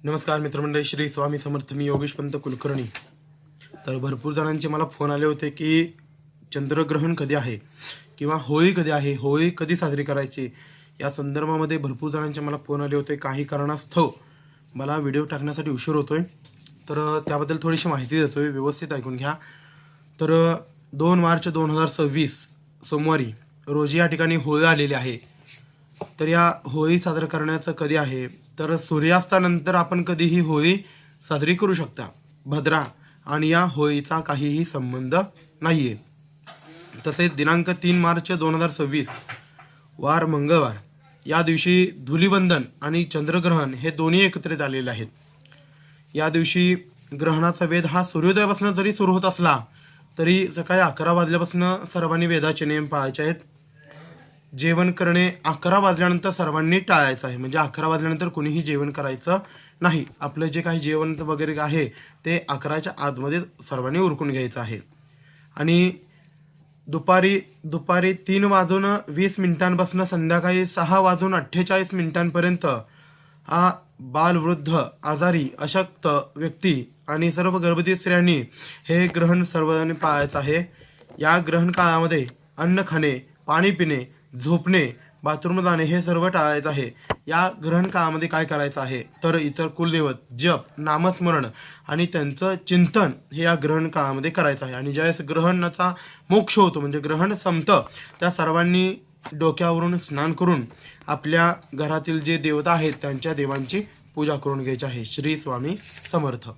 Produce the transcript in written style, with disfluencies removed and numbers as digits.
नमस्कार मित्रमंडळी, श्री स्वामी समर्थ. मी योगेश पंत कुलकर्णी. तर भरपूर जणांचे मला फोन आले होते की चंद्रग्रहण कधी आहे किंवा होळी कधी आहे, होळी कधी साजरी करायची, या संदर्भामध्ये भरपूर जणांचे मला फोन आले होते. काही कारणास्तव मला व्हिडिओ टाकण्यासाठी उशीर होतोय, तर त्याबद्दल थोडीशी माहिती देतोय, व्यवस्थित ऐकून घ्या. तर 2 मार्च 2026 सोमवारी रोजी या ठिकाणी होळी आलेली आहे. तर या होळी साजरा करण्याचं कधी आहे, तर सूर्यास्तानंतर आपण कधीही होळी साजरी करू शकता. भद्रा आणि या होळीचा काहीही संबंध नाही आहे. तसेच दिनांक 3 मार्च 2026 वार मंगळवार या दिवशी धुलीवंदन आणि चंद्रग्रहण हे दोन्ही एकत्रित आलेले आहेत. या दिवशी ग्रहणाचा वेध हा सूर्योदयापासून जरी सुरू होत असला तरी सकाळी 11 वाजल्यापासून सर्वांनी वेदाचे नियम पाळायचे आहेत. जेवण करणे 11 वाजल्यानंतर सर्वांनी टाळायचं आहे. म्हणजे 11 वाजल्यानंतर कोणीही जेवण करायचं नाही. आपलं जे काही जेवण वगैरे आहे ते 11च्या आतमध्ये सर्वांनी उरकून घ्यायचं आहे. आणि दुपारी 3:20 संध्याकाळी 6:48 हा बालवृद्ध, आजारी, अशक्त व्यक्ती आणि सर्व गर्भवती स्त्रियांनी हे ग्रहण सर्वांनी पाळायचं आहे. या ग्रहण काळामध्ये अन्न खाणे, पाणी पिणे, झोपणे, बाथरूम जाणे हे सर्व टाळायचं आहे. या ग्रहण काळामध्ये काय करायचं आहे, तर इतर कुलदैवत, जप, नामस्मरण आणि त्यांचं चिंतन हे या ग्रहण काळामध्ये करायचं आहे. आणि ज्यावेळेस ग्रहणाचा मोक्ष होतो म्हणजे ग्रहण संपतं, त्या सर्वांनी डोक्यावरून स्नान करून आपल्या घरातील जे देवता आहेत त्यांच्या देवांची पूजा करून घ्यायची आहे. श्री स्वामी समर्थ.